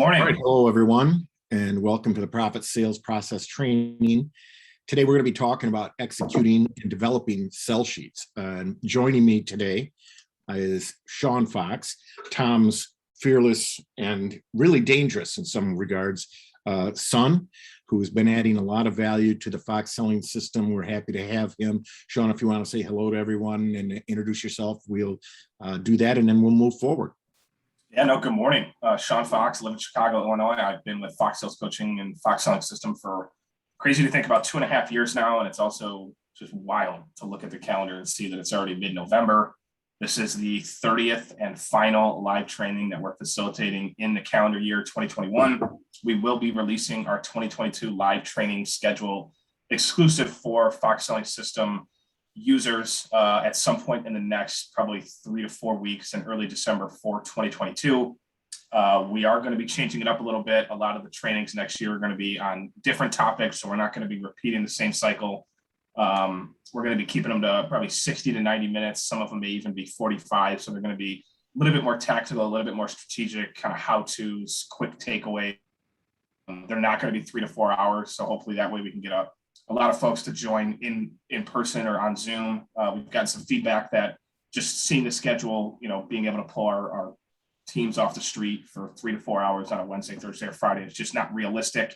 All right, Morning. hello everyone, and welcome to the Profit Sales Process Training. Today we're going to be talking about executing and developing sell sheets. Joining me today is Sean Fox, Tom's fearless and really dangerous in some regards son, who has been adding a lot of value to the Fox selling system. We're happy to have him. Sean, if you want to say hello to everyone and introduce yourself, we'll do that, and then we'll move forward. Good morning. Sean Fox, live in Chicago, Illinois. I've been with Fox Sales Coaching and Fox Selling System for crazy to think about 2.5 years now. And it's also just wild to look at the calendar and see that it's already mid-November. This is the 30th and final live training that we're facilitating in the calendar year 2021. We will be releasing our 2022 live training schedule exclusive for Fox Selling System users at some point in the next probably 3 to 4 weeks in early December for 2022. We are going to be changing it up a little bit. A lot of the trainings next year are going to be on different topics, so we're not going to be repeating the same cycle. We're going to be keeping them to probably 60 to 90 minutes. Some of them may even be 45, so they're going to be a little bit more tactical, a little bit more strategic, kind of how-tos, quick takeaway. They're not going to be 3 to 4 hours, so hopefully that way we can get a lot of folks to join in person or on Zoom. We've gotten some feedback that just seeing the schedule, being able to pull our teams off the street for 3 to 4 hours on a Wednesday, Thursday, or Friday is just not realistic.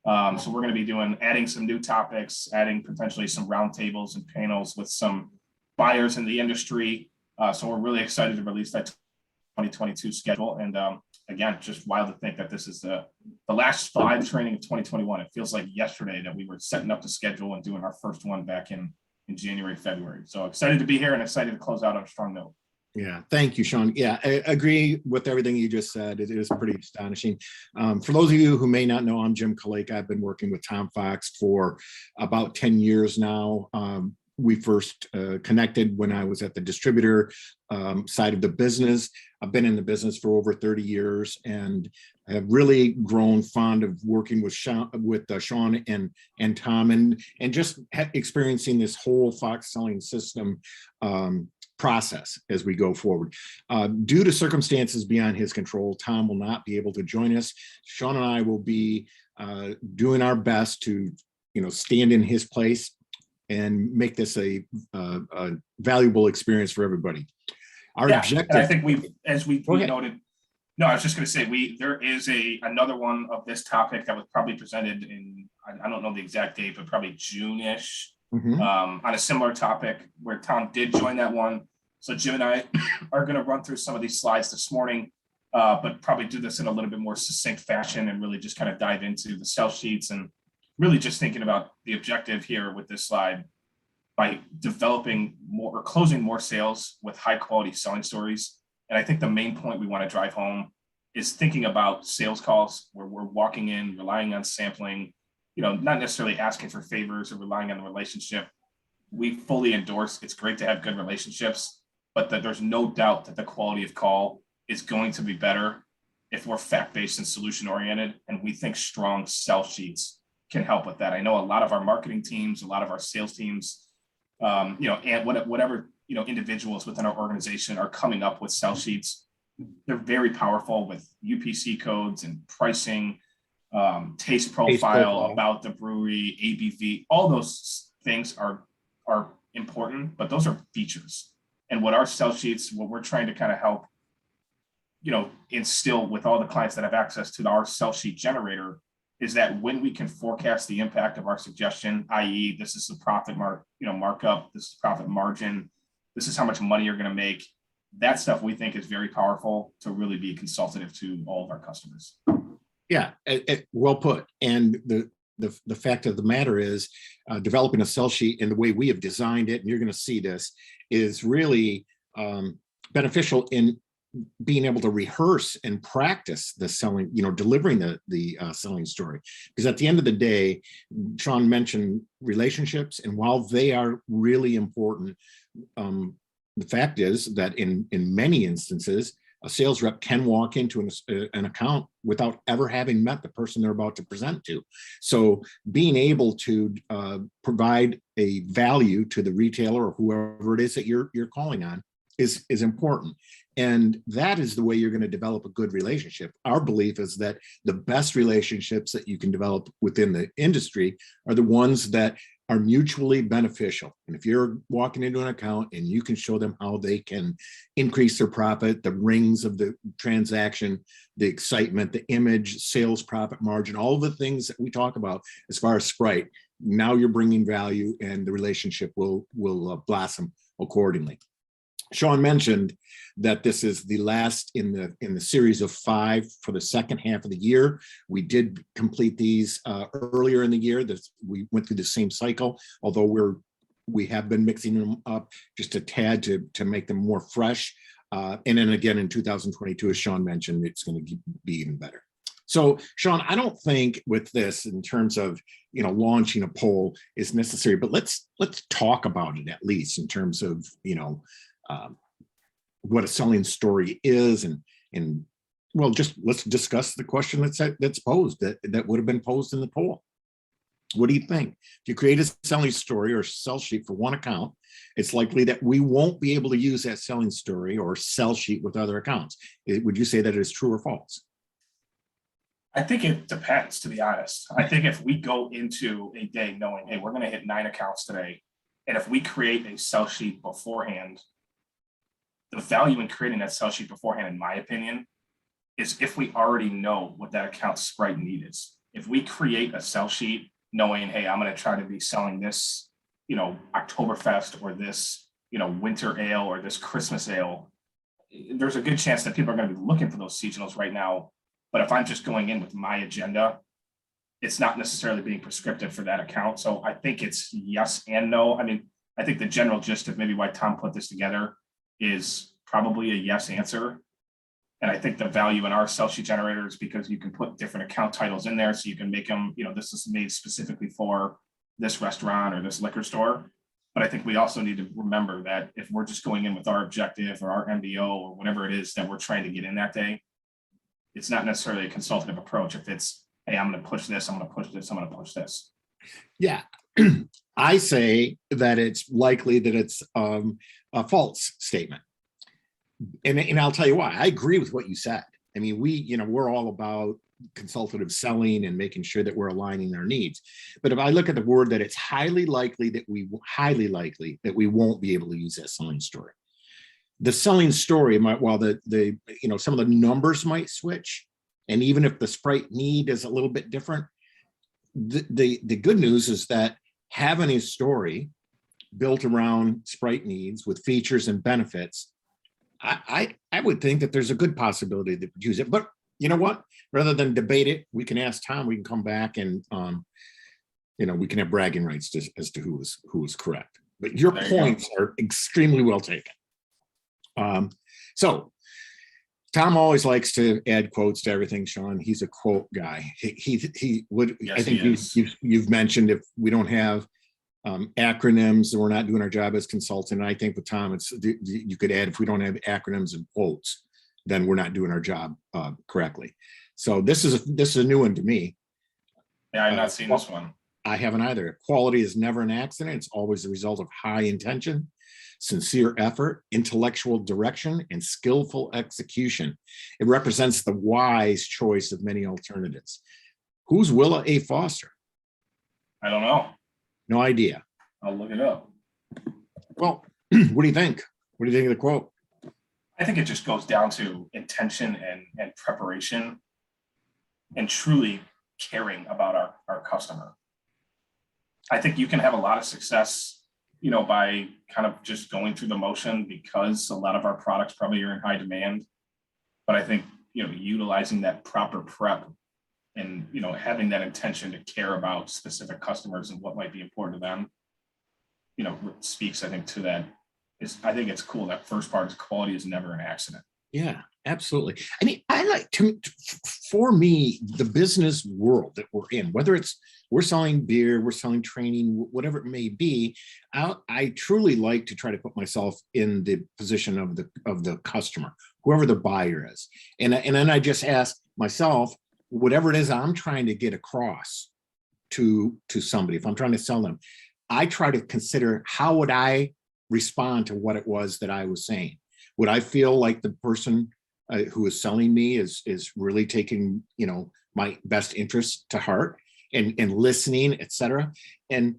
So we're going to be adding some new topics, adding potentially some roundtables and panels with some buyers in the industry. So we're really excited to release that 2022 schedule. And again, just wild to think that this is the last live training of 2021. It feels like yesterday that we were setting up the schedule and doing our first one back in January, February. So excited to be here and excited to close out on a strong note. Yeah, thank you, Sean. Yeah, I agree with everything you just said. It is pretty astonishing. For those of you who may not know, I'm Jim Kalake. I've been working with Tom Fox for about 10 years now. We first connected when I was at the distributor side of the business. I've been in the business for over 30 years and have really grown fond of working with Sean and Tom and just experiencing this whole Fox selling system process as we go forward. Due to circumstances beyond his control, Tom will not be able to join us. Sean and I will be doing our best to stand in his place and make this a valuable experience for everybody. Our objective. And I think we noted. No, I was just going to say there is another one of this topic that was probably presented in, I don't know the exact date, but probably June-ish, on a similar topic where Tom did join that one. So Jim and I are going to run through some of these slides this morning, but probably do this in a little bit more succinct fashion and really just kind of dive into the sell sheets and really just thinking about the objective here with this slide by developing more or closing more sales with high quality selling stories. And I think the main point we want to drive home is thinking about sales calls where we're walking in, relying on sampling, not necessarily asking for favors or relying on the relationship. We fully endorse it's great to have good relationships, but that there's no doubt that the quality of call is going to be better if we're fact-based and solution-oriented. And we think strong sell sheets can help with that. I know a lot of our marketing teams, a lot of our sales teams, and whatever, individuals within our organization are coming up with sell sheets. They're very powerful with UPC codes and pricing, taste profile about the brewery, ABV. All those things are important, but those are features. And what our sell sheets, what we're trying to kind of help, instill with all the clients that have access to our sell sheet generator is that when we can forecast the impact of our suggestion, i.e. this is the profit markup, this is profit margin, this is how much money you're going to make, that stuff we think is very powerful to really be consultative to all of our customers. Yeah, well put. And the fact of the matter is developing a sell sheet and the way we have designed it, and you're going to see this, is really beneficial in being able to rehearse and practice the selling, delivering the selling story. Because at the end of the day, Sean mentioned relationships, and while they are really important, the fact is that in many instances, a sales rep can walk into an account without ever having met the person they're about to present to. So being able to provide a value to the retailer or whoever it is that you're calling on is important. And that is the way you're going to develop a good relationship. Our belief is that the best relationships that you can develop within the industry are the ones that are mutually beneficial. And if you're walking into an account and you can show them how they can increase their profit, the rings of the transaction, the excitement, the image, sales profit margin, all of the things that we talk about as far as Sprite, now you're bringing value and the relationship will blossom accordingly. Sean mentioned that this is the last in the series of 5 for the second half of the year. We did complete these earlier in the year. We went through the same cycle, although we have been mixing them up just a tad to make them more fresh. And then again in 2022, as Sean mentioned, it's going to be even better. So, Sean, I don't think with this, in terms of launching a poll, is necessary. But let's talk about it at least in terms of what a selling story is, and well, just let's discuss the question that's posed that would have been posed in the poll. What do you think? If you create a selling story or sell sheet for one account, it's likely that we won't be able to use that selling story or sell sheet with other accounts. Would you say that is true or false? I think it depends, to be honest. I think if we go into a day knowing, hey, we're going to hit 9 accounts today, and if we create a sell sheet beforehand, the value in creating that sell sheet beforehand, in my opinion, is if we already know what that account Sprite need is. If we create a sell sheet knowing, hey, I'm going to try to be selling this, Oktoberfest or this, winter ale or this Christmas ale, there's a good chance that people are going to be looking for those seasonals right now. But if I'm just going in with my agenda, it's not necessarily being prescriptive for that account. So I think it's yes and no. I mean, I think the general gist of maybe why Tom put this together is probably a yes answer. And I think the value in our sell sheet generator is because you can put different account titles in there. So you can make them, this is made specifically for this restaurant or this liquor store. But I think we also need to remember that if we're just going in with our objective or our MBO or whatever it is that we're trying to get in that day, it's not necessarily a consultative approach. If it's, hey, I'm going to push this, I'm going to push this, I'm going to push this. Yeah. I say that it's likely that it's a false statement. And I'll tell you why. I agree with what you said. I mean, we're all about consultative selling and making sure that we're aligning our needs. But if I look at the word that it's highly likely that we won't be able to use that selling story. The selling story might, while some of the numbers might switch, and even if the Sprite need is a little bit different, the good news is that having a story built around Sprite needs with features and benefits, I would think that there's a good possibility that we use it. But you know what? Rather than debate it, we can ask Tom. We can come back and we can have bragging rights as to who is correct. But your points are extremely well taken. So Tom always likes to add quotes to everything, Sean. He's a quote guy. He would, yes, I think you've mentioned if we don't have acronyms, then we're not doing our job as consultant. And I think with Tom, you could add, if we don't have acronyms and quotes, then we're not doing our job correctly. So this is a new one to me. Yeah, I've not seen this one. I haven't either. Quality is never an accident. It's always the result of high intention, sincere effort, intellectual direction, and skillful execution. It represents the wise choice of many alternatives. Who's Willa A. Foster? I don't know. No idea. I'll look it up. Well, what do you think? What do you think of the quote? I think it just goes down to intention and preparation and truly caring about our customer. I think you can have a lot of success, by kind of just going through the motion, because a lot of our products probably are in high demand. But I think, utilizing that proper prep and, having that intention to care about specific customers and what might be important to them, speaks, I think, to that. I think it's cool. That first part is quality is never an accident. Yeah, absolutely. I mean, for me, the business world that we're in, whether we're selling beer, we're selling training, whatever it may be, I truly like to try to put myself in the position of the customer, whoever the buyer is. And then I just ask myself, whatever it is I'm trying to get across to somebody, if I'm trying to sell them, I try to consider how would I respond to what it was that I was saying. Would I feel like the person who is selling me is really taking, my best interests to heart and listening, etc. And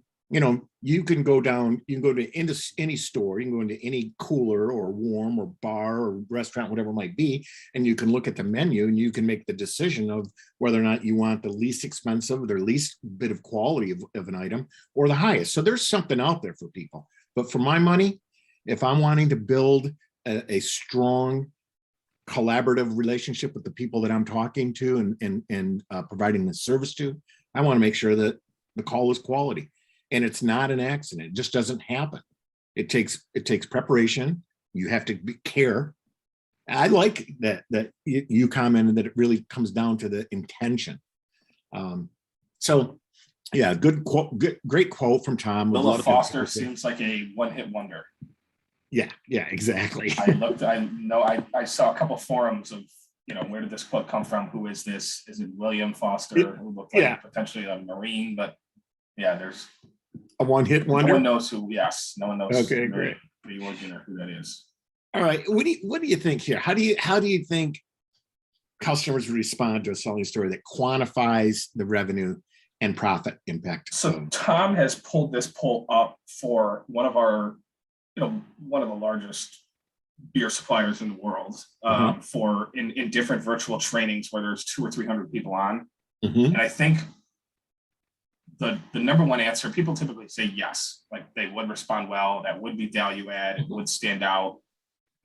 you can go to any store, you can go into any cooler or warm or bar or restaurant, whatever it might be, and you can look at the menu and you can make the decision of whether or not you want the least expensive, the least bit of quality of an item, or the highest. So there's something out there for people. But for my money, if I'm wanting to build a strong collaborative relationship with the people that I'm talking to and providing the service to, I want to make sure that the call is quality. And it's not an accident. It just doesn't happen. It takes preparation. You have to care. I like that you commented that it really comes down to the intention. So yeah, great quote from Tom. Willa Foster seems like a one-hit wonder. Yeah, exactly. I saw a couple forums of, where did this quote come from? Who is this? Is it William Foster, who looked like potentially a Marine? But yeah, there's a one-hit wonder. No one knows who. Yes, no one knows. Okay, great. The origin or who that is. All right. What do you think here? How do you think customers respond to a selling story that quantifies the revenue and profit impact? So Tom has pulled this poll up for one of our, one of the largest beer suppliers in the world, for in different virtual trainings where there's 200 or 300 people on. And I think the number one answer, people typically say yes, like they would respond well, that would be value add, it would stand out.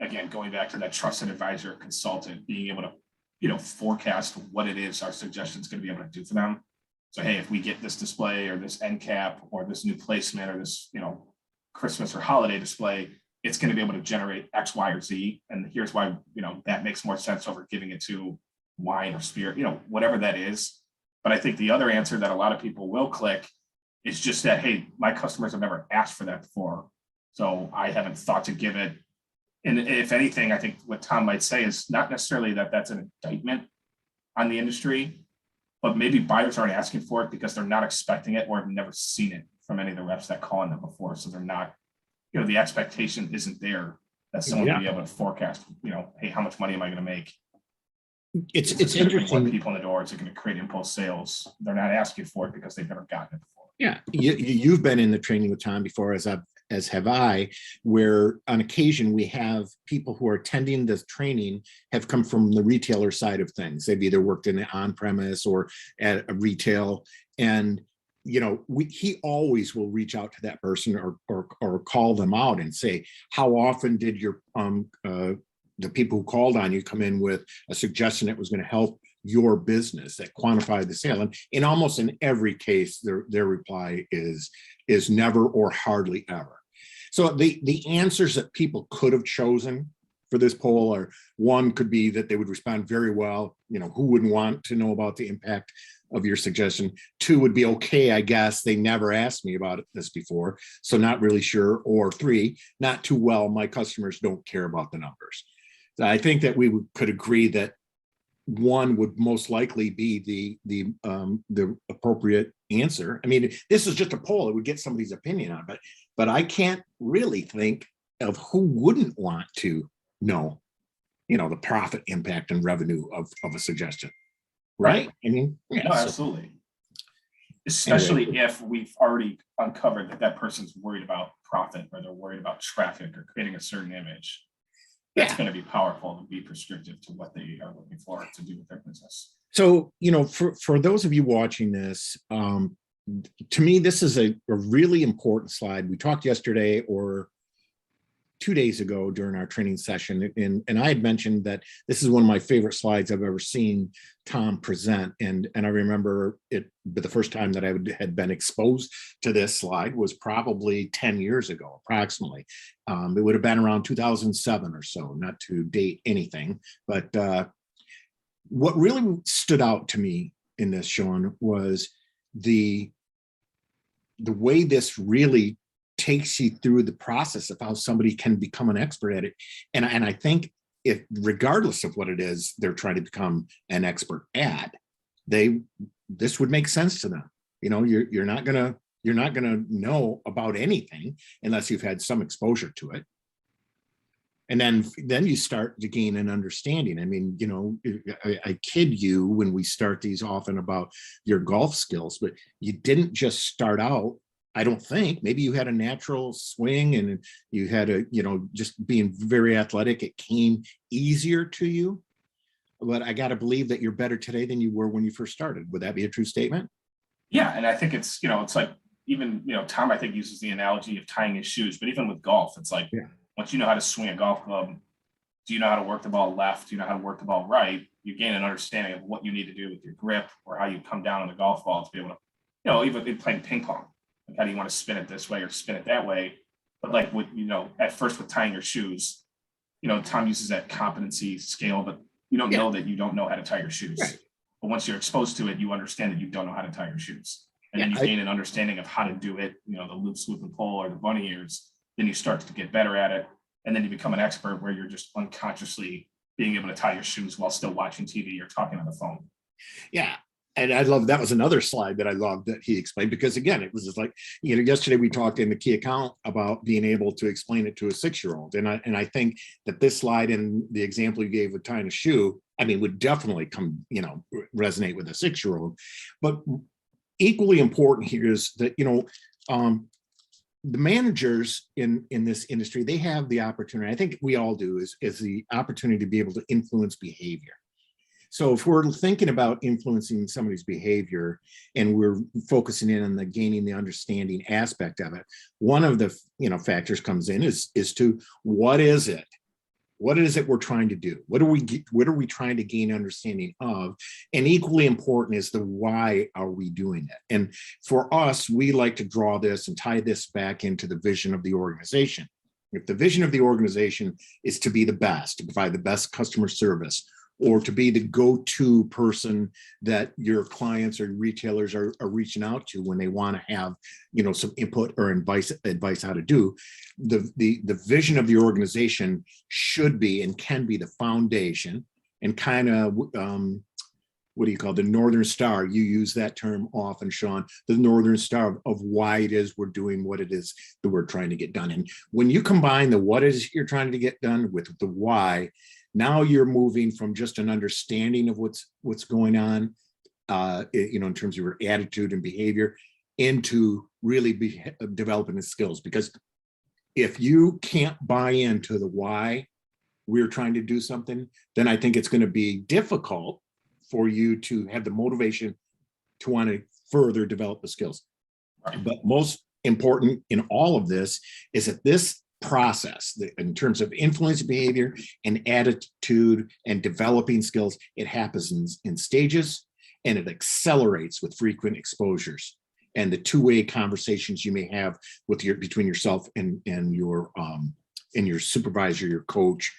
Again, going back to that trusted advisor consultant, being able to, forecast what it is our suggestion is going to be able to do for them. So, hey, if we get this display or this end cap or this new placement or this, Christmas or holiday display, it's going to be able to generate X, Y, or Z. And here's why, that makes more sense over giving it to wine or spirit, whatever that is. But I think the other answer that a lot of people will click is just that, hey, my customers have never asked for that before, so I haven't thought to give it. And if anything, I think what Tom might say is not necessarily that that's an indictment on the industry, but maybe buyers aren't asking for it because they're not expecting it or have never seen it from any of the reps that call on them before. So they're not, the expectation isn't there that someone will be able to forecast, hey, how much money am I going to make? It's interesting. People in the door, is it going to create impulse sales? They're not asking for it because they've never gotten it before. Yeah, you've been in the training with Tom before, as have I, where on occasion we have people who are attending the training have come from the retailer side of things. They've either worked in the on-premise or at a retail, and he always will reach out to that person or call them out and say, how often did your the people who called on you come in with a suggestion that was going to help your business, that quantified the sale? And in almost in every case, their reply is never or hardly ever. So the answers that people could have chosen for this poll are, one could be that they would respond very well. Who wouldn't want to know about the impact of your suggestion? Two would be, okay, I guess they never asked me about this before, so not really sure. Or three, not too well, my customers don't care about the numbers. So I think that we could agree that one would most likely be the appropriate answer. I mean, this is just a poll; it would get somebody's opinion on it, but I can't really think of who wouldn't want to know, the profit impact and revenue of a suggestion, right? I mean, yeah, no, absolutely. Especially if we've already uncovered that person's worried about profit, or they're worried about traffic or creating a certain image. That's going to be powerful to be prescriptive to what they are looking for to do with their business. So, for those of you watching this, to me, this is a really important slide. We talked yesterday or 2 days ago during our training session, and I had mentioned that this is one of my favorite slides I've ever seen Tom present. And I remember it, but the first time that I had been exposed to this slide was probably 10 years ago, approximately. It would have been around 2007 or so, not to date anything. But what really stood out to me in this, Sean, was the way this really takes you through the process of how somebody can become an expert at it. And I think if, regardless of what it is they're trying to become an expert at, this would make sense to them. You're not gonna know about anything unless you've had some exposure to it. And then you start to gain an understanding. I mean, I kid you when we start these often about your golf skills, but you didn't just start out. I don't think. Maybe you had a natural swing and you had just being very athletic. It came easier to you. But I got to believe that you're better today than you were when you first started. Would that be a true statement? Yeah, and I think it's like even Tom I think uses the analogy of tying his shoes, but even with golf, it's like Yeah. once you know how to swing a golf club, do you know how to work the ball left? Do you know how to work the ball right? You gain an understanding of what you need to do with your grip or how you come down on the golf ball to be able to, even in playing ping pong, like how do you want to spin it this way or spin it that way? But like with at first with tying your shoes, Tom uses that competency scale, but you don't know that you don't know how to tie your shoes. Right. But once you're exposed to it, you understand that you don't know how to tie your shoes. And then you gain an understanding of how to do it, the loop, swoop, and pull or the bunny ears. Then you start to get better at it. And then you become an expert where you're just unconsciously being able to tie your shoes while still watching TV or talking on the phone. Yeah. And I love that was another slide that I loved that he explained, because again, it was just like, yesterday we talked in the key account about being able to explain it to a 6-year-old. And I think that this slide and the example you gave with tying a shoe, would definitely resonate with a 6-year-old. But equally important here is that, the managers in this industry, they have the opportunity, I think we all do, is the opportunity to be able to influence behavior. So if we're thinking about influencing somebody's behavior and we're focusing in on the gaining the understanding aspect of it, one of the factors comes in is to what is it? What is it we're trying to do? What are we trying to gain understanding of? And equally important is the why are we doing it? And for us, we like to draw this and tie this back into the vision of the organization. If the vision of the organization is to be the best, to provide the best customer service, or to be the go-to person that your clients or retailers are reaching out to when they want to have, some input or advice how to do, the vision of the organization should be and can be the foundation and kind of, what do you call the Northern Star? You use that term often, Sean, the Northern Star of why it is we're doing what it is that we're trying to get done. And when you combine the what is you're trying to get done with the why, now you're moving from just an understanding of what's going on, in terms of your attitude and behavior, into really developing the skills. Because if you can't buy into the why we're trying to do something, then I think it's going to be difficult for you to have the motivation to want to further develop the skills. But most important in all of this is that this process in terms of influencing behavior and attitude and developing skills, it happens in stages and it accelerates with frequent exposures and the two-way conversations you may have with between yourself and your supervisor, your coach,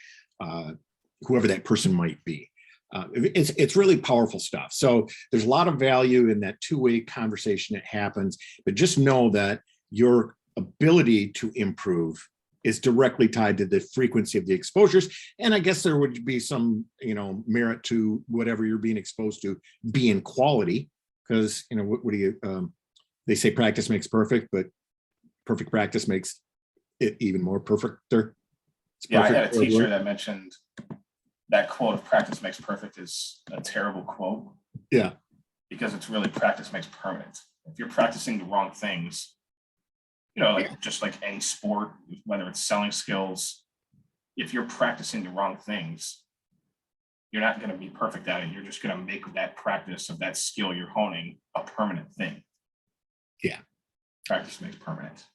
whoever that person might be. It's really powerful stuff. So there's a lot of value in that two-way conversation that happens, but just know that your ability to improve is directly tied to the frequency of the exposures. And I guess there would be some, merit to whatever you're being exposed to being quality, because, what do you, they say practice makes perfect, but perfect practice makes it even more perfecter. Yeah, I had a teacher that mentioned that quote of practice makes perfect is a terrible quote. Yeah. Because it's really practice makes permanent. If you're practicing the wrong things, just like any sport, whether it's selling skills, if you're practicing the wrong things, you're not going to be perfect at it. You're just going to make that practice of that skill you're honing a permanent thing. Yeah. Practice makes permanent.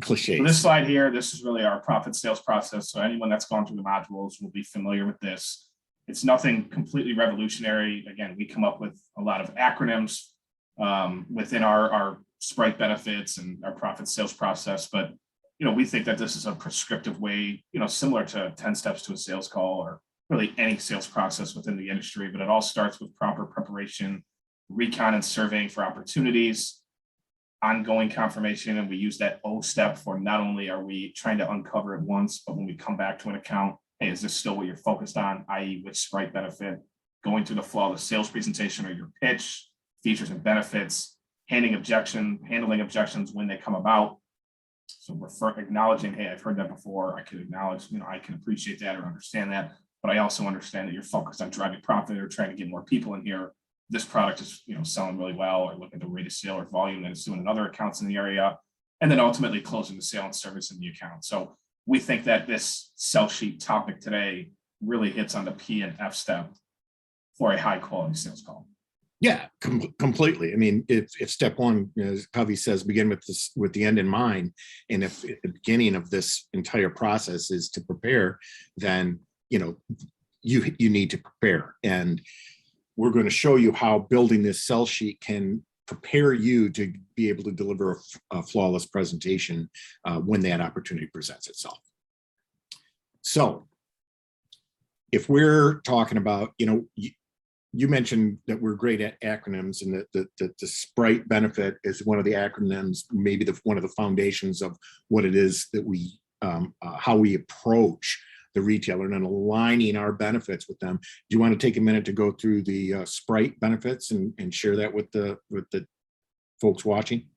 Cliches. So this slide here, this is really our profit sales process. So anyone that's gone through the modules will be familiar with this. It's nothing completely revolutionary. Again, we come up with a lot of acronyms within our Sprite benefits and our profit sales process. But, we think that this is a prescriptive way, similar to 10 steps to a sales call or really any sales process within the industry. But it all starts with proper preparation, recon and surveying for opportunities, ongoing confirmation. And we use that O step for not only are we trying to uncover it once, but when we come back to an account, hey, is this still what you're focused on, i.e. which Sprite benefit, going through the flow of the sales presentation or your pitch, features and benefits, handling objections when they come about, So acknowledging, hey, I've heard that before. I can acknowledge, I can appreciate that or understand that, but I also understand that you're focused on driving profit or trying to get more people in here. This product is, selling really well, or look at the rate of sale or volume that it's doing in other accounts in the area, and then ultimately closing the sale and service in the account. So we think that this sell sheet topic today really hits on the P and F step for a high quality sales call. Yeah, completely. I mean, if step one, as Covey says, begin with the end in mind, and if the beginning of this entire process is to prepare, then you need to prepare. And we're going to show you how building this sell sheet can prepare you to be able to deliver a flawless presentation when that opportunity presents itself. So if we're talking about, you mentioned that we're great at acronyms, and that the Sprite benefit is one of the acronyms, maybe one of the foundations of what it is that we, how we approach the retailer and aligning our benefits with them. Do you want to take a minute to go through the Sprite benefits and share that with the folks watching?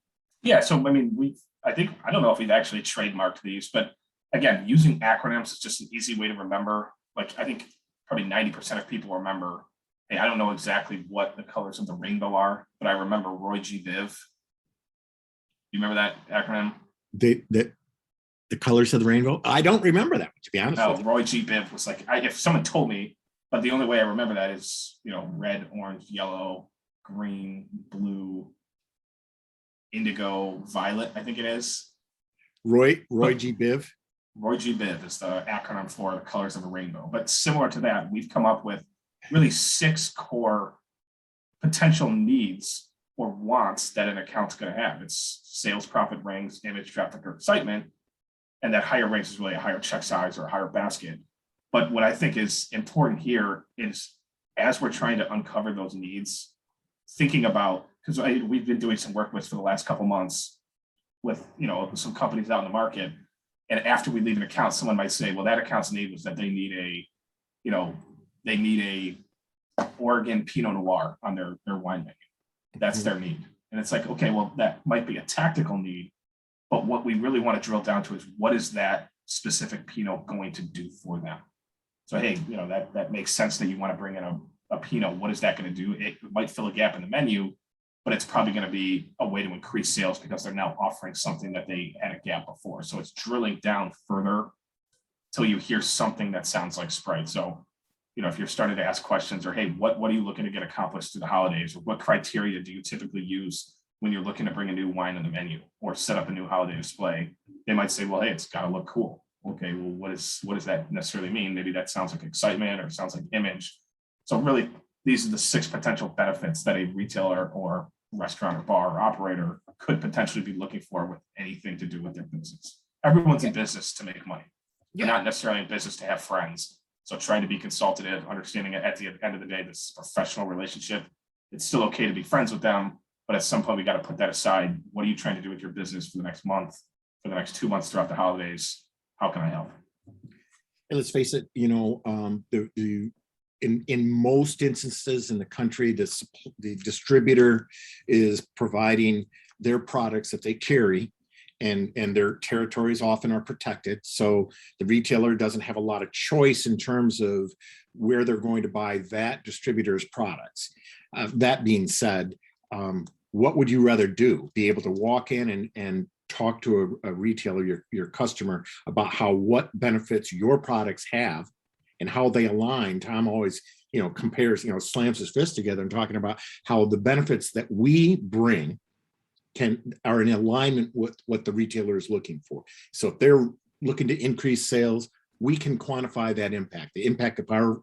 Yeah, so I mean, I don't know if we've actually trademarked these, but again, using acronyms is just an easy way to remember. Like, I think probably 90% of people remember, hey, I don't know exactly what the colors of the rainbow are, but I remember Roy G. Biv. You remember that acronym? The colors of the rainbow? I don't remember that, to be honest. No, Roy G. Biv was like, if someone told me, but the only way I remember that is, red, orange, yellow, green, blue, indigo, violet, I think it is. Roy G. Biv? Roy G. Biv is the acronym for the colors of a rainbow. But similar to that, we've come up with really 6 core potential needs or wants that an account's going to have. It's sales, profit, rings, image, traffic, or excitement. And that higher rings is really a higher check size or a higher basket. But what I think is important here is, as we're trying to uncover those needs, thinking about, because we've been doing some work with for the last couple months with some companies out in the market, and after we leave an account, someone might say, well, that account's need was that they need a Oregon Pinot Noir on their wine menu. That's their need. And it's like, okay, well, that might be a tactical need, but what we really want to drill down to is, what is that specific Pinot going to do for them? So, hey, that makes sense that you want to bring in a Pinot. What is that going to do? It might fill a gap in the menu, but it's probably going to be a way to increase sales because they're now offering something that they had a gap before. So it's drilling down further till you hear something that sounds like Sprite. So, if you're starting to ask questions, or, hey, what are you looking to get accomplished through the holidays? Or what criteria do you typically use when you're looking to bring a new wine on the menu or set up a new holiday display? They might say, well, hey, it's got to look cool. Okay, well, what does that necessarily mean? Maybe that sounds like excitement, or sounds like image. So really, these are the 6 potential benefits that a retailer or restaurant or bar or operator could potentially be looking for with anything to do with their business. Everyone's in business to make money. You're not necessarily in business to have friends. So trying to be consultative, understanding it at the end of the day, this professional relationship, it's still okay to be friends with them, but at some point we got to put that aside. What are you trying to do with your business for the next month, for the next 2 months throughout the holidays? How can I help? And let's face it, in most instances in the country, the distributor is providing their products that they carry, and their territories often are protected. So the retailer doesn't have a lot of choice in terms of where they're going to buy that distributor's products. That being said, what would you rather do? Be able to walk in and talk to a retailer, your customer, about what benefits your products have and how they align. Tom always, compares, slams his fist together and talking about how the benefits that we bring are in alignment with what the retailer is looking for. So if they're looking to increase sales, we can quantify that impact, the impact of our,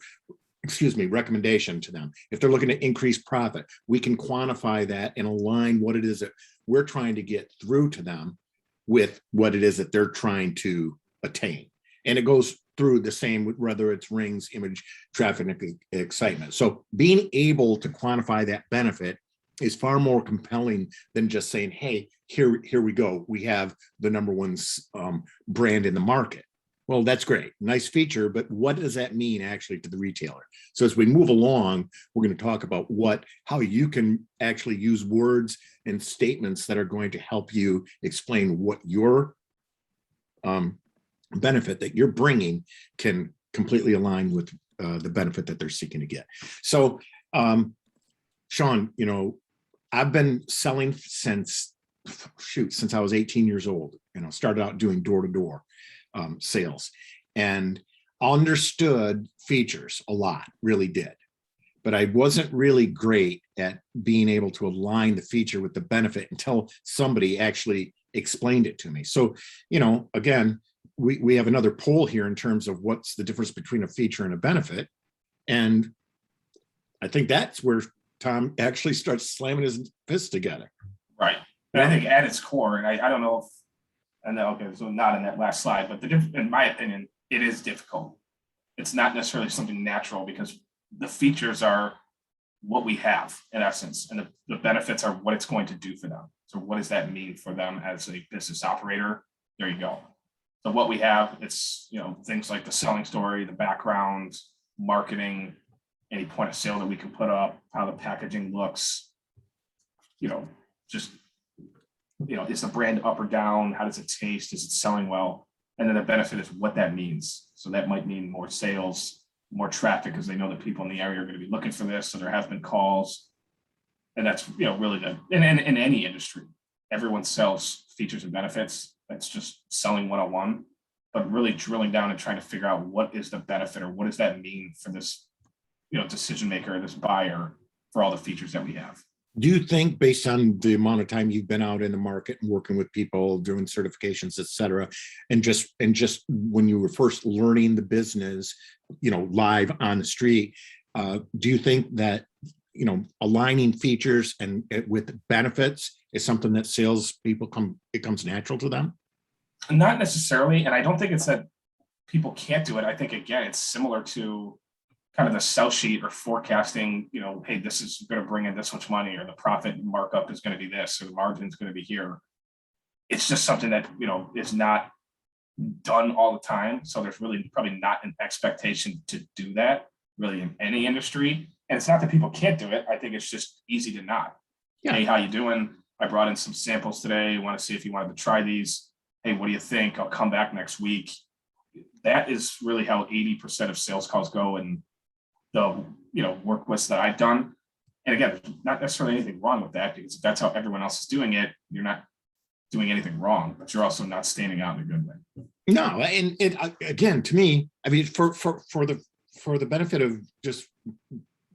recommendation to them. If they're looking to increase profit, we can quantify that and align what it is that we're trying to get through to them with what it is that they're trying to attain. And it goes through the same, whether it's rings, image, traffic, and excitement. So being able to quantify that benefit is far more compelling than just saying, hey, here we go. We have the number one brand in the market. Well, that's great. Nice feature, but what does that mean actually to the retailer? So as we move along, we're going to talk about how you can actually use words and statements that are going to help you explain what your benefit that you're bringing can completely align with the benefit that they're seeking to get. So, Sean, I've been selling since I was 18 years old. Started out doing door-to-door sales, and understood features a lot, really did. But I wasn't really great at being able to align the feature with the benefit until somebody actually explained it to me. So, again, we have another poll here in terms of what's the difference between a feature and a benefit. And I think that's where Tom actually starts slamming his fists together. Right. And I think at its core, and I don't know if, okay, so not in that last slide, but in my opinion, it is difficult. It's not necessarily something natural, because the features are what we have in essence, and the benefits are what it's going to do for them. So what does that mean for them as a business operator? There you go. So what we have, it's, things like the selling story, the background, marketing, any point of sale that we can put up, how the packaging looks, just, is the brand up or down? How does it taste? Is it selling well? And then the benefit is what that means. So that might mean more sales, more traffic, because they know that people in the area are going to be looking for this. So there have been calls. And that's, really the, in any industry, everyone sells features and benefits. That's just selling 101, but really drilling down and trying to figure out what is the benefit, or what does that mean for this, decision maker, this buyer, for all the features that we have. Do you think, based on the amount of time you've been out in the market and working with people, doing certifications, et cetera, and just when you were first learning the business, live on the street, do you think that, aligning features and with benefits is something that salespeople it comes natural to them? Not necessarily. And I don't think it's that people can't do it. I think, again, it's similar to kind of the sell sheet or forecasting, hey, this is going to bring in this much money, or the profit markup is going to be this, or the margin is going to be here. It's just something that, is not done all the time. So there's really probably not an expectation to do that really in any industry. And it's not that people can't do it. I think it's just easy to not. Yeah. Hey, how you doing? I brought in some samples today. Want to see if you wanted to try these. Hey, what do you think? I'll come back next week. That is really how 80% of sales calls go, and the work lists that I've done. And again, there's not necessarily anything wrong with that, because if that's how everyone else is doing it, you're not doing anything wrong, but you're also not standing out in a good way. No, and it, again, to me, I mean, for the benefit of just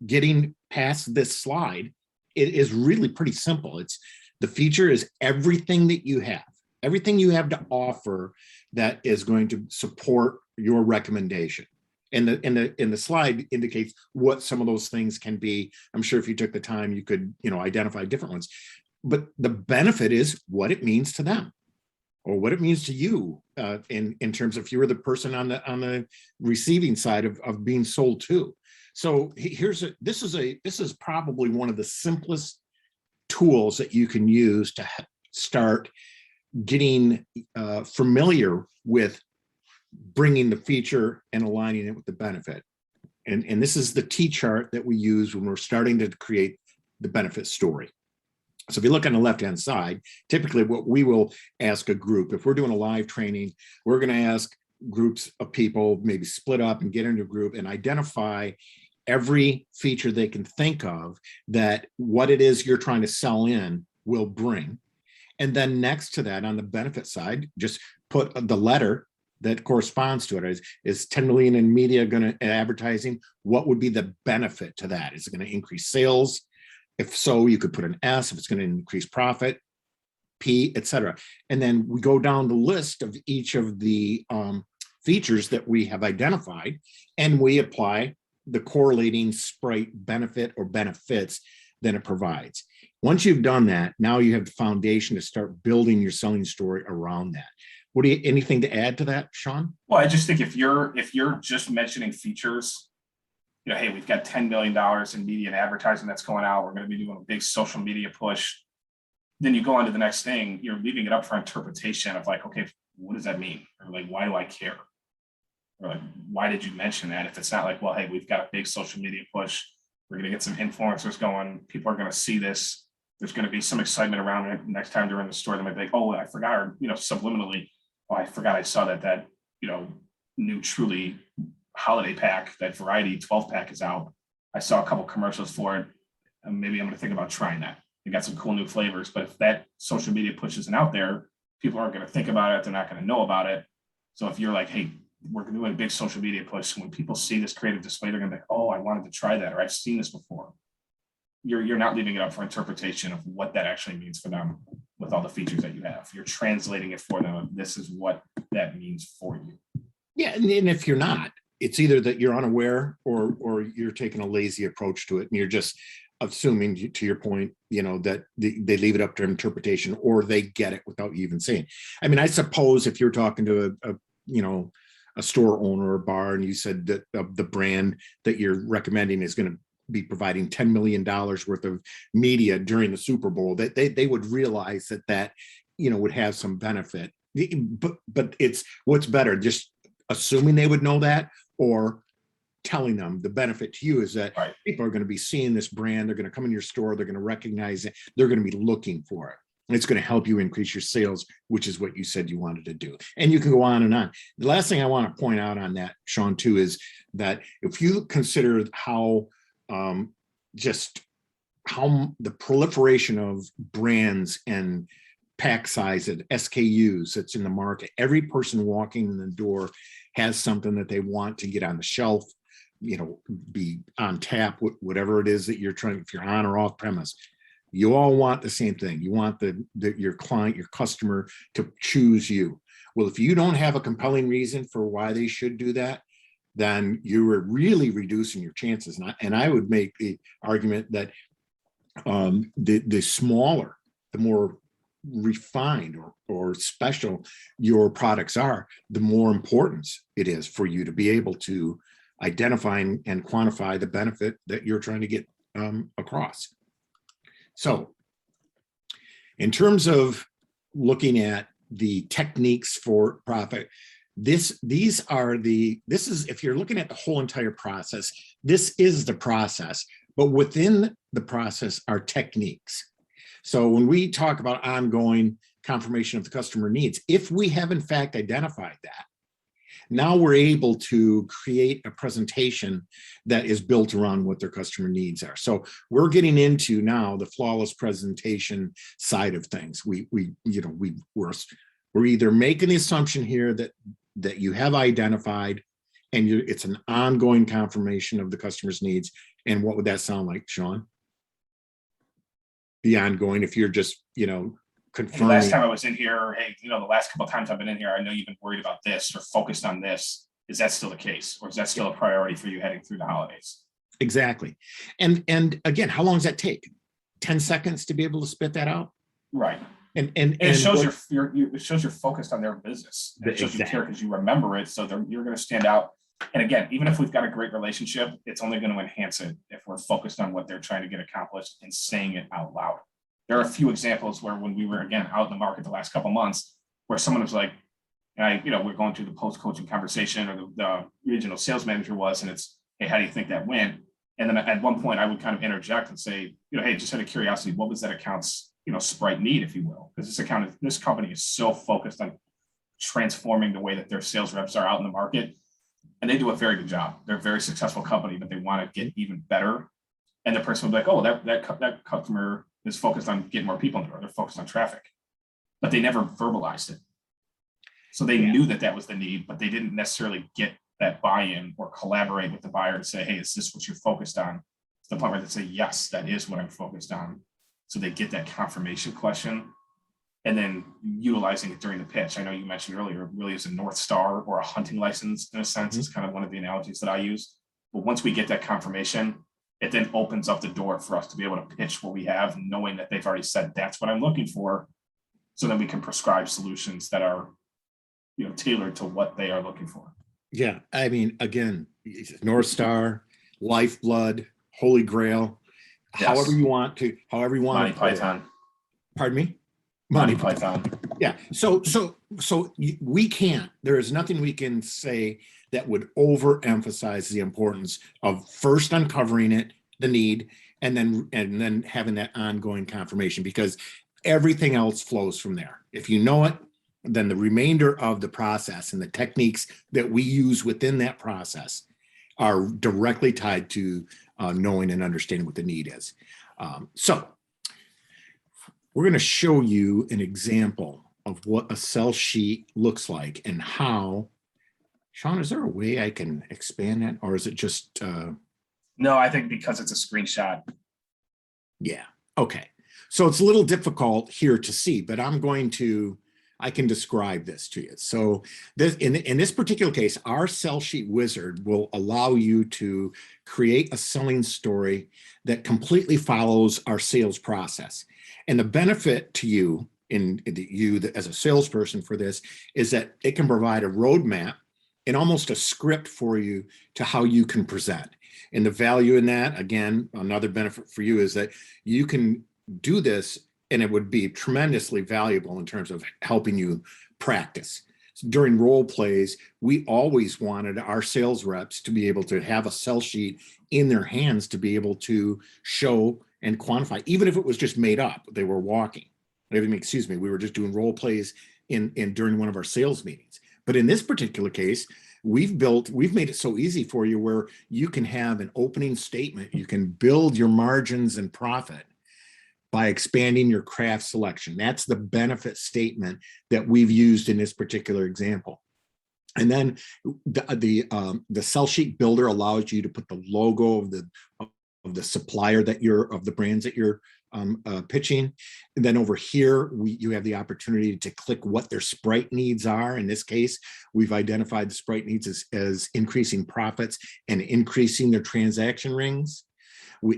getting past this slide, it is really pretty simple. It's the feature is everything that you have. Everything you have to offer that is going to support your recommendation. And the slide indicates what some of those things can be. I'm sure if you took the time, you could, identify different ones. But the benefit is what it means to them, or what it means to you, in terms of if you were the person on the receiving side of being sold to. So this is probably one of the simplest tools that you can use to start getting familiar with bringing the feature and aligning it with the benefit. And this is the Tchart that we use when we're starting to create the benefit story. So if you look on the left-hand side, typically what we will ask a group, if we're doing a live training, we're going to ask groups of people, maybe split up and get into a group and identify every feature they can think of that what it is you're trying to sell in will bring. And then next to that, on the benefit side, just put the letter that corresponds to it. Is 10 million in media going to advertising? What would be the benefit to that? Is it going to increase sales? If so, you could put an S. If it's going to increase profit, P, etc. And then we go down the list of each of the features that we have identified, and we apply the correlating Sprite benefit or benefits that it provides. Once you've done that, now you have the foundation to start building your selling story around that. Anything to add to that, Sean? Well, I just think if you're just mentioning features, hey, we've got $10 million in media and advertising that's going out. We're going to be doing a big social media push. Then you go on to the next thing. You're leaving it up for interpretation of like, okay, what does that mean? Or like, why do I care? Or like, why did you mention that? If it's not like, well, hey, we've got a big social media push. We're going to get some influencers going. People are going to see this. There's going to be some excitement around it. Next time they're in the store, they might be like, oh, I forgot, or subliminally, oh, I forgot I saw that, new Truly holiday pack, that variety 12 pack is out. I saw a couple commercials for it. And maybe I'm going to think about trying that. They got some cool new flavors, but if that social media push isn't out there, people aren't going to think about it. They're not going to know about it. So if you're like, hey, we're doing a big social media push, when people see this creative display, they're going to be like, oh, I wanted to try that, or I've seen this before. You're not leaving it up for interpretation of what that actually means for them with all the features that you have. You're translating it for them. This is what that means for you. Yeah, and if you're not, it's either that you're unaware or you're taking a lazy approach to it, and you're just assuming, to your point, that they leave it up to interpretation, or they get it without you even saying. I mean, I suppose if you're talking to a store owner or bar, and you said that the brand that you're recommending is going to be providing $10 million worth of media during the Super Bowl, that they would realize that would have some benefit. But it's what's better, just assuming they would know that, or telling them the benefit to you is that right. People are going to be seeing this brand, they're going to come in your store, they're going to recognize it, they're going to be looking for it. And it's going to help you increase your sales, which is what you said you wanted to do. And you can go on and on. The last thing I want to point out on that, Sean, too, is that if you consider how how the proliferation of brands and pack size at SKUs that's in the market, every person walking in the door has something that they want to get on the shelf, be on tap, whatever it is that you're trying, if you're on or off premise, you all want the same thing. You want your client, your customer to choose you. Well, if you don't have a compelling reason for why they should do that, then you are really reducing your chances. And I would make the argument that the smaller, the more refined or special your products are, the more importance it is for you to be able to identify and quantify the benefit that you're trying to get across. So in terms of looking at the techniques for profit, this is if you're looking at the whole entire process, this is the process, but within the process are techniques. So when we talk about ongoing confirmation of the customer needs, if we have in fact identified that, now we're able to create a presentation that is built around what their customer needs are. So we're getting into now the flawless presentation side of things. We're either making the assumption here that you have identified, and it's an ongoing confirmation of the customer's needs. And what would that sound like, Sean? The ongoing, if you're just, confirming. The last time I was in here, hey, the last couple of times I've been in here, I know you've been worried about this or focused on this. Is that still the case? Or is that still a priority for you heading through the holidays? Exactly. And again, how long does that take? 10 seconds to be able to spit that out? Right. And it shows it shows you're focused on their business. It shows you care because you remember it. So you're going to stand out. And again, even if we've got a great relationship, it's only going to enhance it if we're focused on what they're trying to get accomplished and saying it out loud. There are a few examples where when we were, again, out in the market the last couple of months, where someone was like, we're going through the post-coaching conversation, or the regional sales manager was, and it's, hey, how do you think that went? And then at one point I would kind of interject and say, hey, just out of curiosity, what was that account's, sprite need, if you will? Because this company is so focused on transforming the way that their sales reps are out in the market. And they do a very good job. They're a very successful company, but they want to get even better. And the person will be like, oh, that customer is focused on getting more people in the door. They're focused on traffic, but they never verbalized it. So they knew that was the need, but they didn't necessarily get that buy-in or collaborate with the buyer to say, hey, is this what you're focused on? To the point where they say, yes, that is what I'm focused on. So they get that confirmation question, and then utilizing it during the pitch. I know you mentioned earlier, it really is a North Star or a hunting license in a sense. Mm-hmm. It's kind of one of the analogies that I use. But once we get that confirmation, it then opens up the door for us to be able to pitch what we have, knowing that they've already said that's what I'm looking for. So then we can prescribe solutions that are, tailored to what they are looking for. Yeah. I mean, again, North Star, lifeblood, Holy Grail, yes. however you want. Monty Python. Pardon me? Monty Python. Yeah. So we can't, there is nothing we can say that would overemphasize the importance of first uncovering it, the need, and then having that ongoing confirmation, because everything else flows from there. If you know it then the remainder of the process and the techniques that we use within that process are directly tied to knowing and understanding what the need is. So we're going to show you an example of what a sell sheet looks like and how. Sean, is there a way I can expand that, or is it just? No, I think because it's a screenshot. Yeah. Okay. So it's a little difficult here to see, but I can describe this to you. So this, in this particular case, our sell sheet wizard will allow you to create a selling story that completely follows our sales process. And the benefit to you, as a salesperson for this, is that it can provide a roadmap and almost a script for you to how you can present. And the value in that, again, another benefit for you is that you can do this and it would be tremendously valuable in terms of helping you practice. So during role plays, we always wanted our sales reps to be able to have a sell sheet in their hands to be able to show and quantify, even if it was just made up, they were walking. Excuse me, we were just doing role plays during one of our sales meetings. But in this particular case, we've made it so easy for you where you can have an opening statement, you can build your margins and profit by expanding your craft selection. That's the benefit statement that we've used in this particular example. And then the sell sheet builder allows you to put the logo of the supplier of the brands that you're pitching. And then over here, you have the opportunity to click what their Sprite needs are. In this case, we've identified the Sprite needs as increasing profits and increasing their transaction rings.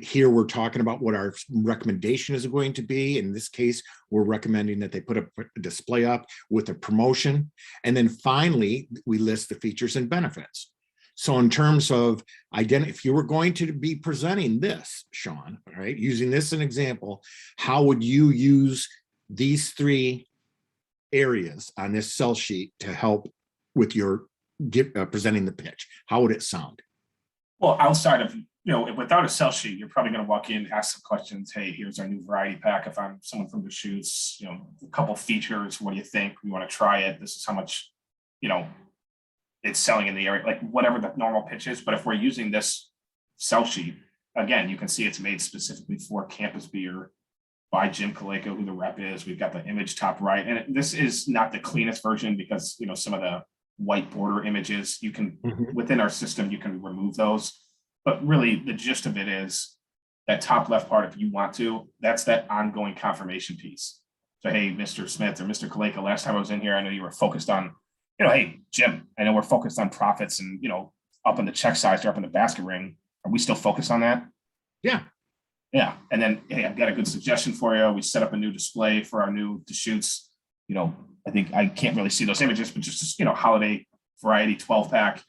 Here we're talking about what our recommendation is going to be. In this case, we're recommending that they put a display up with a promotion. And then finally, we list the features and benefits. So in terms of if you were going to be presenting this, Sean, right, using this as an example, how would you use these three areas on this sell sheet to help with your presenting the pitch? How would it sound? Well, outside of, without a sell sheet, you're probably going to walk in, ask some questions. Hey, here's our new variety pack. If I'm someone from Deschutes, a couple features. What do you think? We want to try it. This is how much, it's selling in the area, like whatever the normal pitch is. But if we're using this sell sheet, again, you can see it's made specifically for Campus Beer by Jim Kaleko, who the rep is. We've got the image top right. And this is not the cleanest version because, some of the white border images, you can, within our system, you can remove those. But really, the gist of it is that top left part, if you want to, that's that ongoing confirmation piece. So, hey, Mr. Smith or Mr. Kaleko, last time I was in here, I know you were focused on, hey, Jim, I know we're focused on profits and, up in the check size or up in the basket ring. Are we still focused on that? Yeah. Yeah. And then, hey, I've got a good suggestion for you. We set up a new display for our new Deschutes. I think I can't really see those images, but just, holiday variety 12 pack.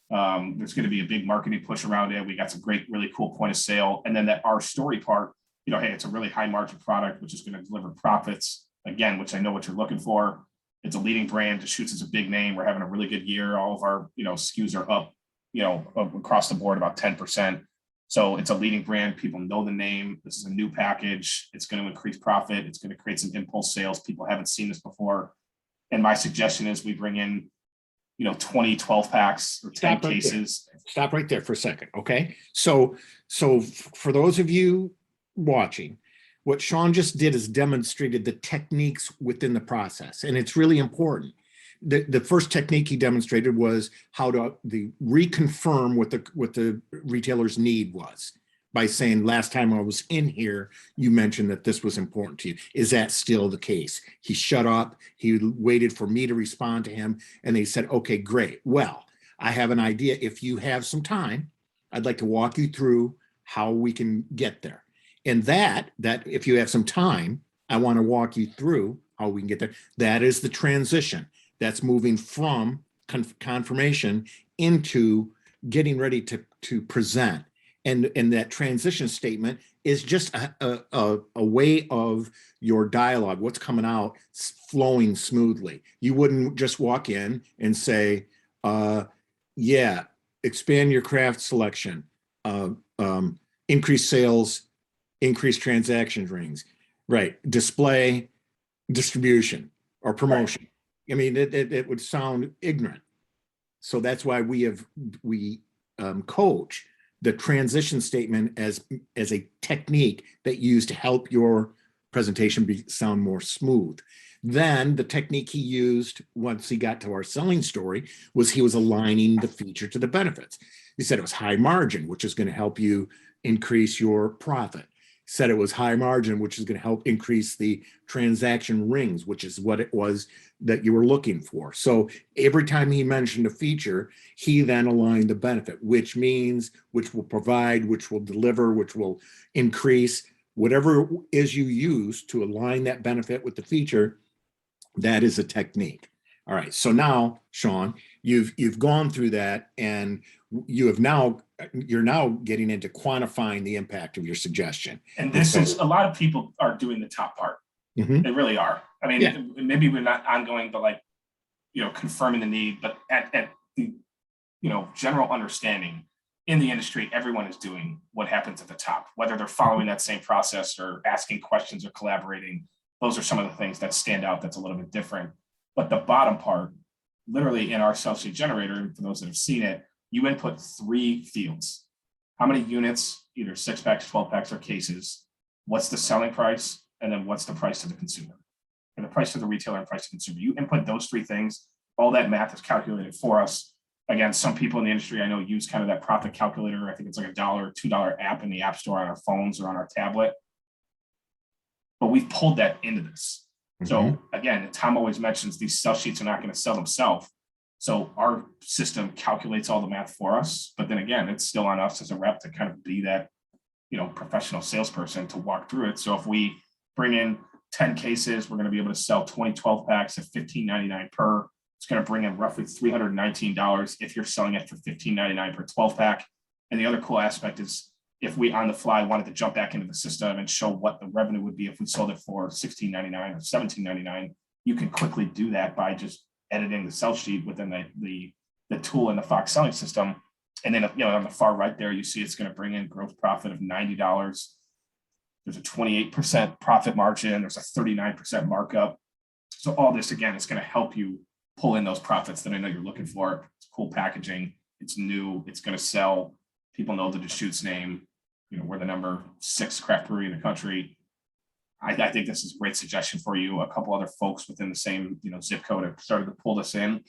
There's going to be a big marketing push around it. We got some great, really cool point of sale. And then that our story part, hey, it's a really high margin product, which is going to deliver profits again, which I know what you're looking for. It's a leading brand. Deschutes is a big name. We're having a really good year. All of our, SKUs are up, across the board about 10%. So it's a leading brand. People know the name. This is a new package. It's going to increase profit. It's going to create some impulse sales. People haven't seen this before. And my suggestion is we bring in 20 12 packs or 10 cases. Stop right there for a second. Okay. So for those of you watching, what Sean just did is demonstrated the techniques within the process. And it's really important. The first technique he demonstrated was how to reconfirm what the retailer's need was by saying, last time I was in here, you mentioned that this was important to you. Is that still the case? He shut up. He waited for me to respond to him. And they said, okay, great. Well, I have an idea. If you have some time, I'd like to walk you through how we can get there. And that if you have some time, I want to walk you through how we can get there. That is the transition. That's moving from confirmation into getting ready to present. And that transition statement is just a way of your dialogue, what's coming out, flowing smoothly. You wouldn't just walk in and say, yeah, expand your craft selection, increase sales, increase transaction rings, right? Display, distribution, or promotion. I mean, it would sound ignorant. So that's why we coach the transition statement as a technique that you use to help your presentation sound more smooth. Then the technique he used once he got to our selling story was he was aligning the feature to the benefits. He said it was high margin, which is going to help you increase your profit. Said it was high margin, which is going to help increase the transaction rings, which is what it was that you were looking for. So every time he mentioned a feature, he then aligned the benefit, which means, which will provide, which will deliver, which will increase, whatever is you use to align that benefit with the feature. That is a technique. All right. So now, Sean, you've gone through that, and you're now getting into quantifying the impact of your suggestion. And this is, a lot of people are doing the top part. Mm-hmm. They really are. I mean, yeah. Maybe we're not ongoing, but like, confirming the need, but at the, general understanding in the industry, everyone is doing what happens at the top, whether they're following that same process or asking questions or collaborating. Those are some of the things that stand out that's a little bit different. But the bottom part, literally in our sell sheet generator, and for those that have seen it, you input 3 fields. How many units, either 6 packs, 12 packs, or cases, what's the selling price, and then what's the price to the consumer, or the price to the retailer and price to the consumer. You input those 3 things, all that math is calculated for us. Again, some people in the industry I know use kind of that profit calculator. I think it's like $1 or $2 app in the app store on our phones or on our tablet. But we've pulled that into this. Mm-hmm. So again, Tom always mentions these sell sheets are not going to sell themselves. So our system calculates all the math for us. But then again, it's still on us as a rep to kind of be that, professional salesperson to walk through it. So if we bring in 10 cases, we're going to be able to sell 20 12 packs at $15.99 per. It's going to bring in roughly $319 if you're selling it for $15.99 per 12 pack. And the other cool aspect is if we on the fly wanted to jump back into the system and show what the revenue would be if we sold it for $16.99 or $17.99, you can quickly do that by just editing the sell sheet within the tool in the Fox selling system. And then, on the far right there, you see it's going to bring in gross profit of $90. There's a 28% profit margin. There's a 39% markup. So all this, again, is going to help you pull in those profits that I know you're looking for. It's cool packaging. It's new. It's going to sell. People know the Deschutes name. We're the number 6 craft brewery in the country. I think this is a great suggestion for you. A couple other folks within the same zip code have started to pull this in,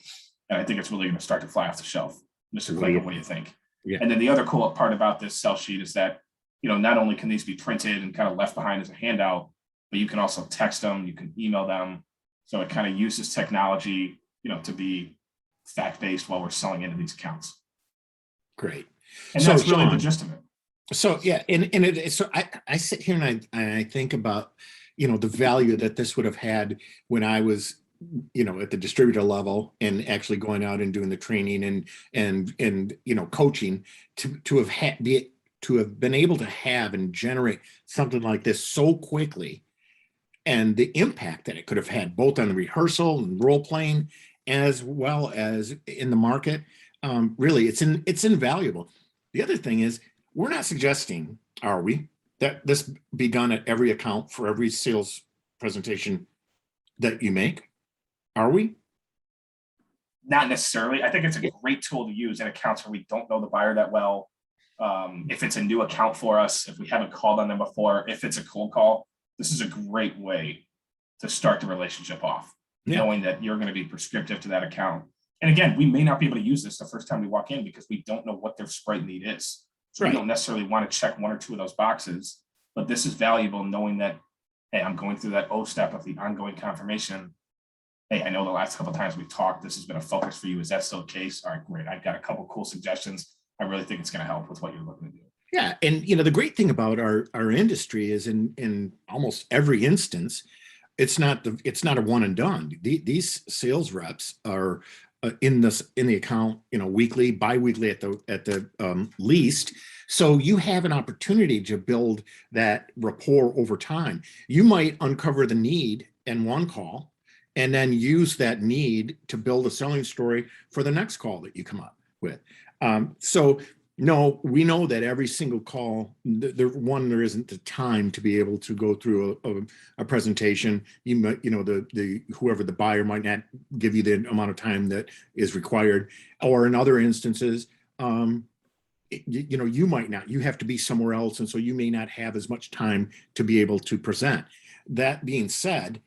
and I think it's really going to start to fly off the shelf. Mr. Clayton, what do you think? Yeah. And then the other cool part about this sell sheet is that not only can these be printed and kind of left behind as a handout, but you can also text them, you can email them. So it kind of uses technology, to be fact-based while we're selling into these accounts. Great. And so, that's really the gist of it. So yeah, so I sit here and I think about the value that this would have had when I was at the distributor level and actually going out and doing the training and coaching to have been able to have and generate something like this so quickly, and the impact that it could have had both on the rehearsal and role playing as well as in the market. Really, it's invaluable. The other thing is, we're not suggesting, are we, that this be done at every account for every sales presentation that you make? Are we? Not necessarily. I think it's a great tool to use in accounts where we don't know the buyer that well. If it's a new account for us, if we haven't called on them before, if it's a cold call, this is a great way to start the relationship off, knowing that you're going to be prescriptive to that account. And again, we may not be able to use this the first time we walk in because we don't know what their Sprite need is. So we don't necessarily want to check 1 or 2 of those boxes, but this is valuable knowing that, hey, I'm going through that O step of the ongoing confirmation. Hey, I know the last couple of times we've talked, this has been a focus for you. Is that still the case? All right, great. I've got a couple of cool suggestions. I really think it's going to help with what you're looking to do. Yeah. And, the great thing about our industry is in almost every instance, it's not a one and done. These sales reps are in the account, weekly, bi-weekly at the least. So you have an opportunity to build that rapport over time. You might uncover the need in one call and then use that need to build a selling story for the next call that you come up with. So No, we know that every single call, there isn't the time to be able to go through a presentation. You might, the whoever the buyer might not give you the amount of time that is required, or in other instances, you might not. You have to be somewhere else, and so you may not have as much time to be able to present. That being said,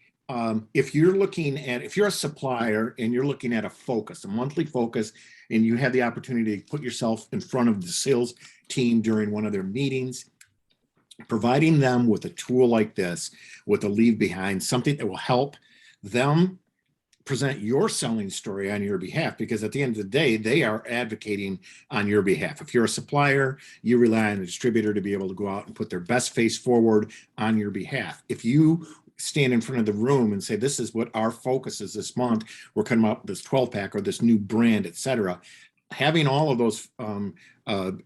if you're a supplier and you're looking at a monthly focus, and you have the opportunity to put yourself in front of the sales team during one of their meetings, providing them with a tool like this, with a leave behind, something that will help them present your selling story on your behalf, because at the end of the day, they are advocating on your behalf. If you're a supplier, you rely on a distributor to be able to go out and put their best face forward on your behalf. If you stand in front of the room and say, this is what our focus is this month, we're coming up with this 12-pack or this new brand, etc. Having all of those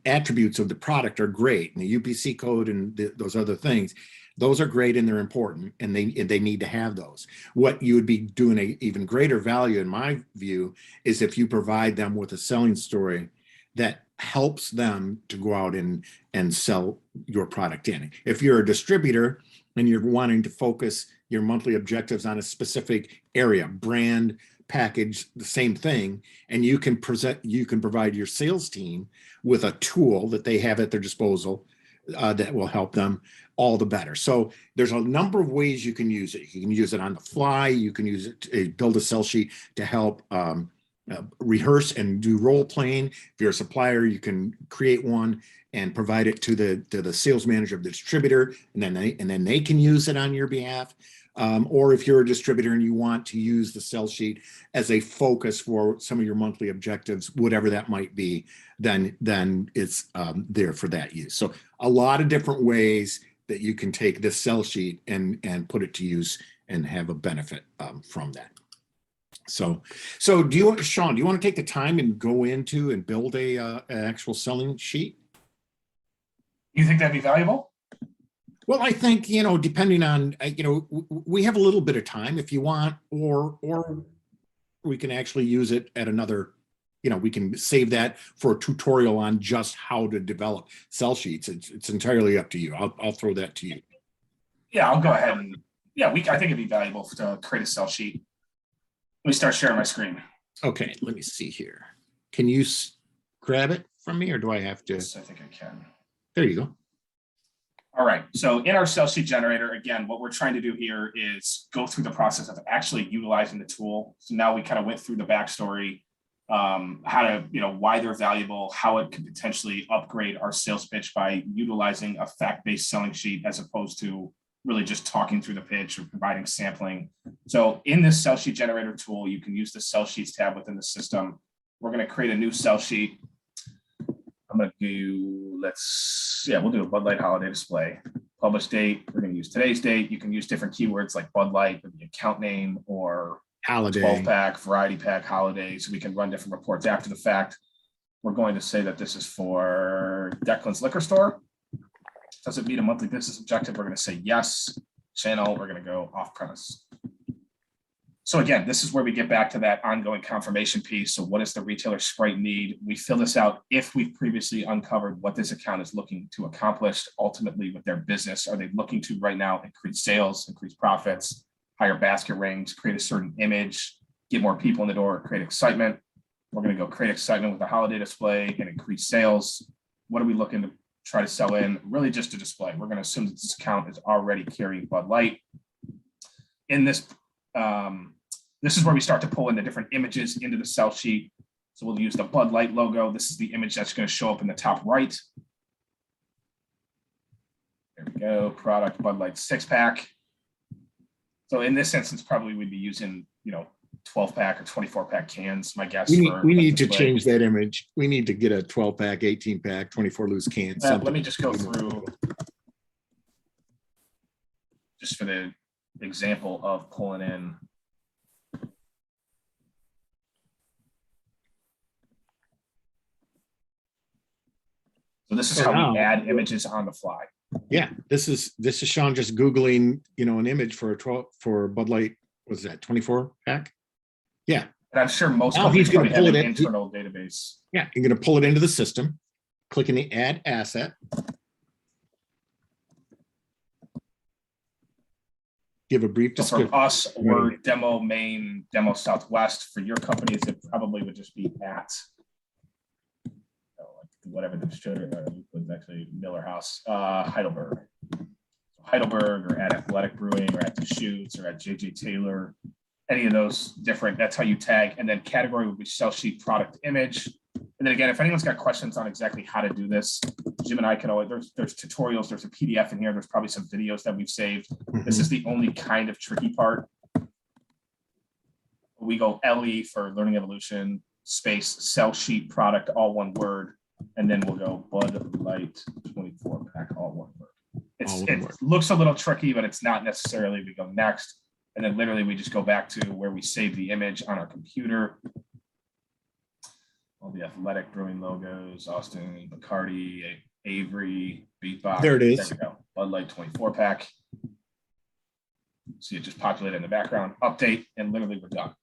attributes of the product are great, and the UPC code and those other things, those are great and they're important, and they need to have those. What you would be doing a even greater value, in my view, is if you provide them with a selling story that helps them to go out and sell your product in. If you're a distributor and you're wanting to focus your monthly objectives on a specific area, brand, package, the same thing, and you can provide your sales team with a tool that they have at their disposal that will help them, all the better. So there's a number of ways you can use it. You can use it on the fly. You can use it to build a sell sheet to help rehearse and do role playing. If you're a supplier, you can create one and provide it to the sales manager of the distributor, and then they can use it on your behalf. Or if you're a distributor and you want to use the sell sheet as a focus for some of your monthly objectives, whatever that might be, then it's there for that use. So a lot of different ways that you can take this sell sheet and put it to use and have a benefit from that. So do you want, Sean, do you want to take the time and go into and build an actual selling sheet? You think that'd be valuable? Well, I think, depending on, we have a little bit of time if you want, or we can actually use it at another, we can save that for a tutorial on just how to develop sell sheets. It's entirely up to you. I'll throw that to you. Yeah, I'll go ahead and, I think it'd be valuable to create a sell sheet. Let me start sharing my screen. Okay, let me see here. Can you grab it from me, or do I have to? Yes, I think I can. There you go. All right, so in our sell sheet generator, again, what we're trying to do here is go through the process of actually utilizing the tool. So now we kind of went through the backstory, how to, why they're valuable, how it could potentially upgrade our sales pitch by utilizing a fact-based selling sheet as opposed to really just talking through the pitch or providing sampling. So in this sell sheet generator tool, you can use the sell sheets tab within the system. We're going to create a new sell sheet. I'm going to do, we'll do a Bud Light holiday display. Publish date, we're going to use today's date. You can use different keywords like Bud Light with the account name, or holiday, 12-pack, variety pack, holiday. So we can run different reports after the fact. We're going to say that this is for Declan's Liquor Store. Does it meet a monthly business objective? We're going to say yes. Channel, we're going to go off premise. So again, this is where we get back to that ongoing confirmation piece. So what does the retailer Sprite need? We fill this out if we've previously uncovered what this account is looking to accomplish ultimately with their business. Are they looking to right now increase sales, increase profits, higher basket rings, create a certain image, get more people in the door, create excitement? We're going to go create excitement with a holiday display and increase sales. What are we looking to try to sell in? Really just a display. We're going to assume that this account is already carrying Bud Light. In this, this is where we start to pull in the different images into the sell sheet. So we'll use the Bud Light logo. This is the image that's going to show up in the top right. There we go. Product Bud Light 6-pack. So in this instance, probably we'd be using, 12-pack or 24-pack cans, my guess. We need to change that image. We need to get a 12-pack, 18-pack, 24 loose cans. Let me just go through just for the example of pulling in. So this is how we add images on the fly. Yeah, this is Sean just Googling, an image for Bud Light. What's that, 24-pack? Yeah. And I'm sure most companies probably have an it internal database. Yeah, you're going to pull it into the system, clicking the add asset. Give a brief So description. for us, we're demo Maine, demo Southwest. For your companies, it probably would just be at whatever the distributor was, actually Miller House, Heidelberg. Heidelberg, or at Athletic Brewing, or at Deschutes, or at JJ Taylor, any of those different, that's how you tag. And then category would be sell sheet, product, image. And then again, if anyone's got questions on exactly how to do this, Jim and I can always, there's tutorials, there's a PDF in here, there's probably some videos that we've saved. This is the only kind of tricky part. We go LE for Learning Evolution, space, sell sheet, product, all one word. And then we'll go Bud Light 24 pack, all one word. It looks a little tricky, but it's not necessarily. We go next, and then literally we just go back to where we save the image on our computer. All the Athletic Brewing logos, Austin, Bacardi, Avery, Beatbox. There it is. There we go. Bud Light 24 pack. See it just populated in the background, update, and literally we're done.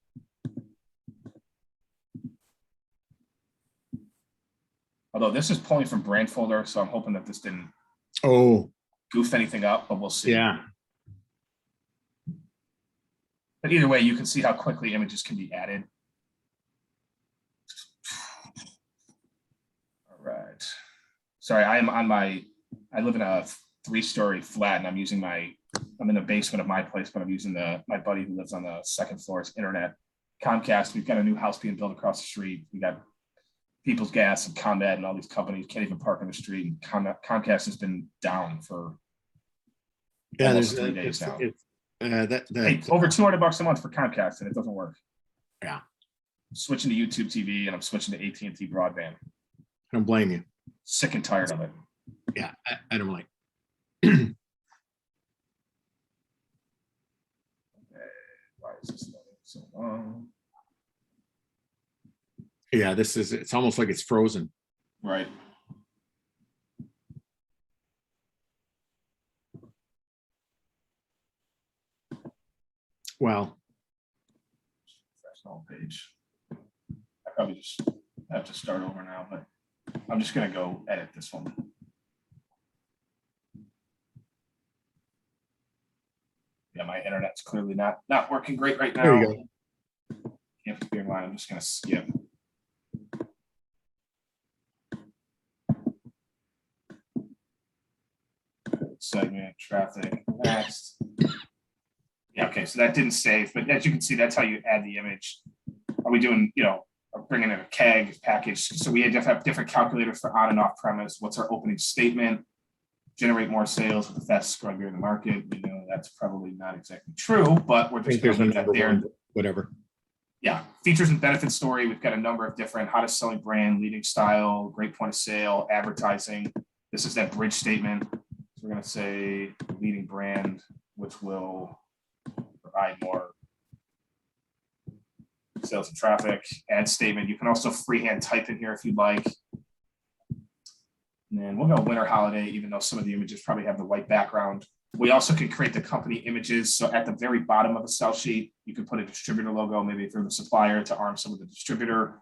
Although this is pulling from brand folder, so I'm hoping that this didn't goof anything up, but we'll see. Yeah. But either way, you can see how quickly images can be added. All right. Sorry, I live in a 3-story flat, and I'm in the basement of my place, but I'm using my buddy who lives on the second floor's internet. Comcast, we've got a new house being built across the street. We got People's Gas and ComEd and all these companies can't even park on the street. And Comcast has been down for almost 3 days now. Hey, over $200 a month for Comcast, and it doesn't work. Yeah. I'm switching to YouTube TV, and I'm switching to AT&T broadband. I don't blame you. Sick and tired of it. Yeah, I don't like. Okay, why is this loading so long? Yeah, it's almost like it's frozen. Right. Well, Professional page. I probably just have to start over now, but I'm just going to go edit this one. Yeah, my internet's clearly not working great right now. there you go. You have to be in line. I'm just going to skip. Segment, traffic, next. Yeah, okay, so that didn't save, but as you can see, that's how you add the image. Are we doing, bringing in a keg package? So we have different calculators for on and off premise. What's our opening statement? Generate more sales with the fastest growing beer in the market. We know that's probably not exactly true, but we're just going to leave that there. Whatever. Yeah, features and benefits story. We've got a number of different hottest selling brand, leading style, great point of sale, advertising. This is that bridge statement. So we're going to say leading brand, which will provide more sales and traffic. Ad statement. You can also freehand type in here if you'd like. And then we'll go winter holiday, even though some of the images probably have the white background. We also can create the company images. So at the very bottom of the sell sheet, you can put a distributor logo, maybe if you're the supplier, to arm some of the distributor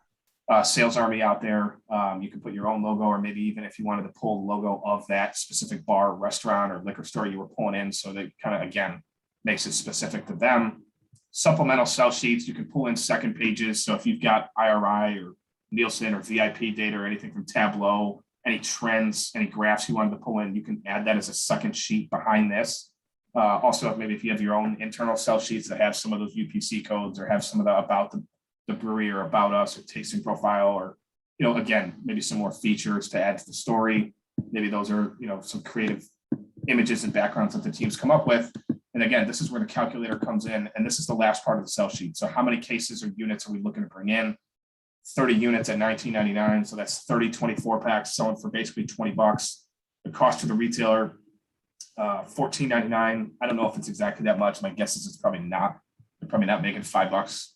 sales army out there. You can put your own logo, or maybe even if you wanted to pull the logo of that specific bar, restaurant, or liquor store you were pulling in. So that kind of, again, makes it specific to them. Supplemental sell sheets, you can pull in second pages. So if you've got IRI or Nielsen or VIP data or anything from Tableau, any trends, any graphs you wanted to pull in, you can add that as a second sheet behind this. Also, maybe if you have your own internal sell sheets that have some of those UPC codes or have some of the about the brewery or about us or tasting profile, or, again, maybe some more features to add to the story. Maybe those are, some creative images and backgrounds that the teams come up with. And again, this is where the calculator comes in, and this is the last part of the sell sheet. So how many cases or units are we looking to bring in? 30 units at $19.99. So that's 30 24 packs selling for basically $20. The cost to the retailer, $14.99. I don't know if it's exactly that much. My guess is it's probably not. They're probably not making $5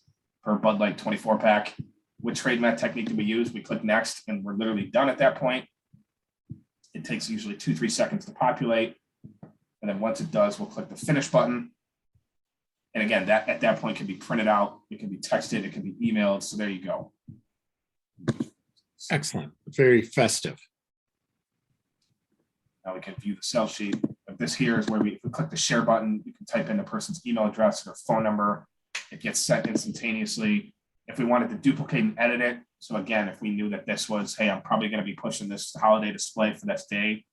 per Bud Light 24 pack. What trade math technique do we use? We click next, and we're literally done at that point. It takes usually 2-3 seconds to populate. And then once it does, we'll click the finish button. And again, that at that point can be printed out. It can be texted. It can be emailed. So there you go. Excellent. Very festive. Now we can view the sales sheet. But this here is where we click the share button. You can type in the person's email address or phone number. It gets sent instantaneously. If we wanted to duplicate and edit it, so again, if we knew that this was, hey, I'm probably going to be pushing this holiday display for this day,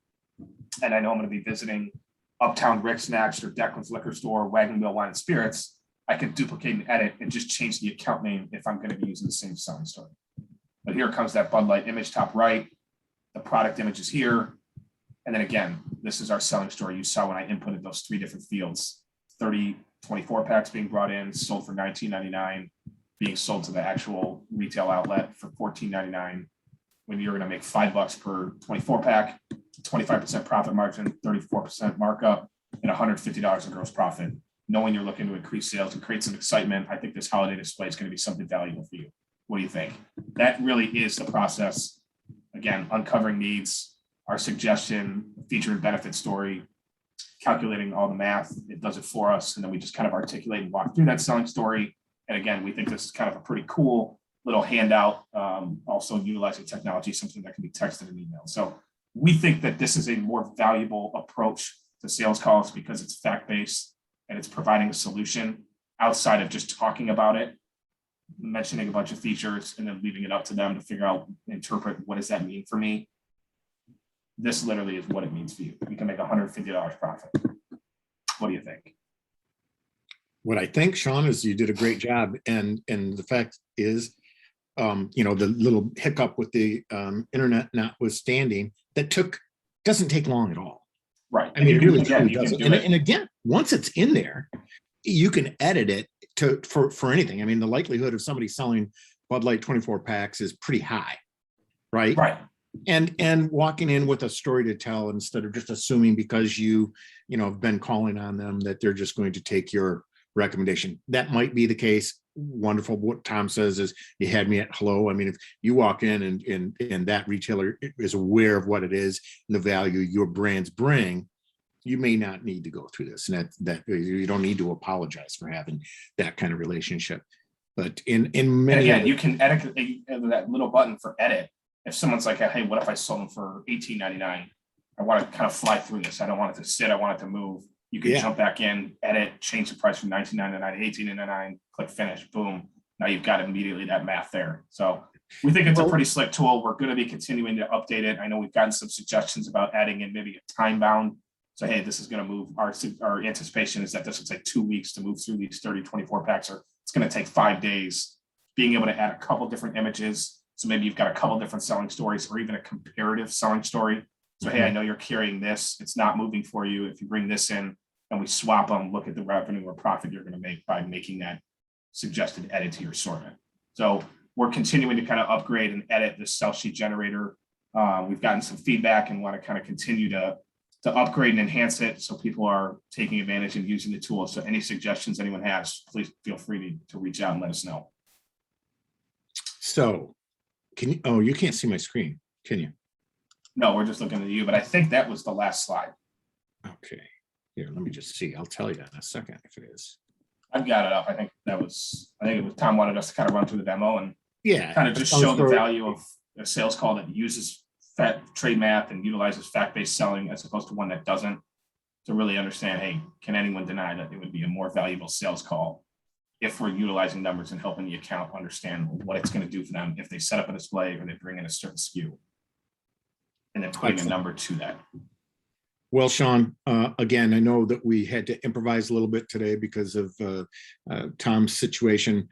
and I know I'm going to be visiting Uptown Rick's Snacks or Declan's Liquor Store, Wagon Wheel Wine and Spirits, I could duplicate and edit and just change the account name if I'm going to be using the same selling story. But here comes that Bud Light image top right. The product image is here. And then again, this is our selling story. You saw when I inputted those 3 different fields, 30 24 packs being brought in, sold for $19.99, being sold to the actual retail outlet for $14.99. When you're going to make $5 per 24 pack, 25% profit margin, 34% markup, and $150 in gross profit. Knowing you're looking to increase sales and create some excitement, I think this holiday display is going to be something valuable for you. What do you think? That really is the process. Again, uncovering needs, our suggestion, feature and benefit story, calculating all the math, it does it for us. And then we just kind of articulate and walk through that selling story. And again, we think this is kind of a pretty cool little handout, also utilizing technology, something that can be texted and emailed. So we think that this is a more valuable approach to sales calls because it's fact-based and it's providing a solution outside of just talking about it, mentioning a bunch of features and then leaving it up to them to figure out, interpret, what does that mean for me? This literally is what it means for you. You can make $150 profit. What do you think? What I think, Sean, is you did a great job. And the fact is, the little hiccup with the internet notwithstanding, doesn't take long at all. Right. I mean, it really doesn't. And again, once it's in there, you can edit it for anything. I mean, the likelihood of somebody selling Bud Light 24 packs is pretty high, right? Right. And walking in with a story to tell instead of just assuming because have been calling on them that they're just going to take your recommendation. That might be the case. Wonderful. What Tom says is you had me at hello. I mean, if you walk in and that retailer is aware of what it is and the value your brands bring, you may not need to go through this, and that you don't need to apologize for having that kind of relationship. But in many, and again, you can edit that little button for edit. If someone's like, hey, what if I sold them for $18.99? I want to kind of fly through this. I don't want it to sit. I want it to move. You can jump back in, edit, change the price from $19.99 to $18.99, click finish, boom. Now you've got immediately that math there. So we think it's a pretty slick tool. We're going to be continuing to update it. I know we've gotten some suggestions about adding in maybe a time bound. So, hey, this is going to move. Our anticipation is that this will take 2 weeks to move through these 30, 24 packs, or it's going to take 5 days. Being able to add a couple different images. So maybe you've got a couple different selling stories or even a comparative selling story. So, hey, I know you're carrying this. It's not moving for you. If you bring this in and we swap them, look at the revenue or profit you're going to make by making that suggested edit to your assortment. So we're continuing to kind of upgrade and edit this sell sheet generator. We've gotten some feedback and want to kind of continue to upgrade and enhance it so people are taking advantage and using the tool. So any suggestions anyone has, please feel free to reach out and let us know. So you can't see my screen, can you? No, we're just looking at you, but I think that was the last slide. Okay. Here, let me just see. I'll tell you in a second if it is. I've got it up. I think it was Tom wanted us to kind of run through the demo and kind of just show the value of a sales call that uses trade math and utilizes fact-based selling as opposed to one that doesn't, to really understand, hey, can anyone deny that it would be a more valuable sales call if we're utilizing numbers and helping the account understand what it's going to do for them if they set up a display or they bring in a certain SKU and then putting a number to that. Well, Sean, again, I know that we had to improvise a little bit today because of Tom's situation.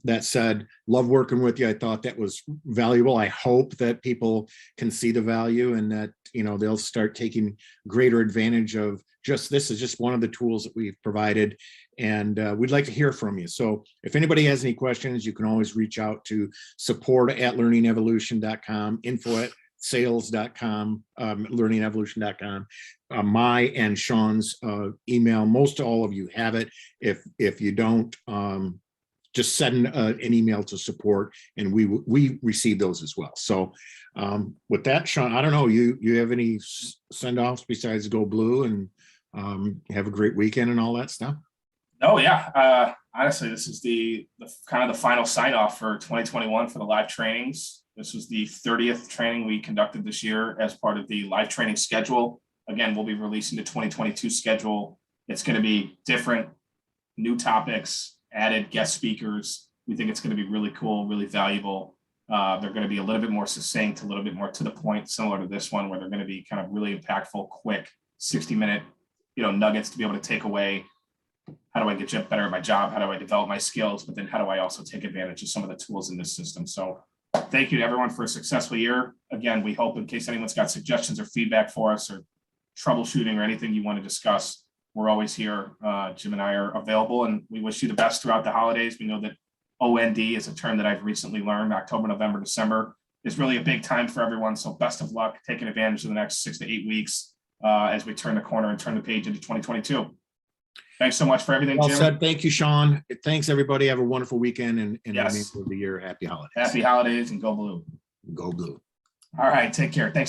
That said, love working with you. I thought that was valuable. I hope that people can see the value and that, they'll start taking greater advantage of this is just one of the tools that we've provided. And we'd like to hear from you. So if anybody has any questions, you can always reach out to support@learningevolution.com, info@sales.com, learningevolution.com. My and Sean's email. Most all of you have it. If you don't, just send an email to support, and we receive those as well. So with that, Sean, I don't know. You have any send offs besides Go Blue and have a great weekend and all that stuff? Oh yeah. Honestly, this is the kind of the final sign off for 2021 for the live trainings. This was the 30th training we conducted this year as part of the live training schedule. Again, we'll be releasing the 2022 schedule. It's going to be different, new topics, added guest speakers. We think it's going to be really cool, really valuable. They're going to be a little bit more succinct, a little bit more to the point, similar to this one, where they're going to be kind of really impactful, quick, 60-minute, nuggets to be able to take away. How do I get better at my job? How do I develop my skills? But then how do I also take advantage of some of the tools in this system? So thank you to everyone for a successful year. Again, we hope in case anyone's got suggestions or feedback for us or troubleshooting or anything you want to discuss, we're always here. Jim and I are available, and we wish you the best throughout the holidays. We know that OND is a term that I've recently learned. October, November, December is really a big time for everyone. So best of luck taking advantage of the next 6 to 8 weeks as we turn the corner and turn the page into 2022. Thanks so much for everything, Well Jim. said. Thank you, Sean. Thanks, everybody. Have a wonderful weekend and Yes. remainder of the year. Happy holidays. Happy holidays and go blue. Go blue. All right, take care. Thanks.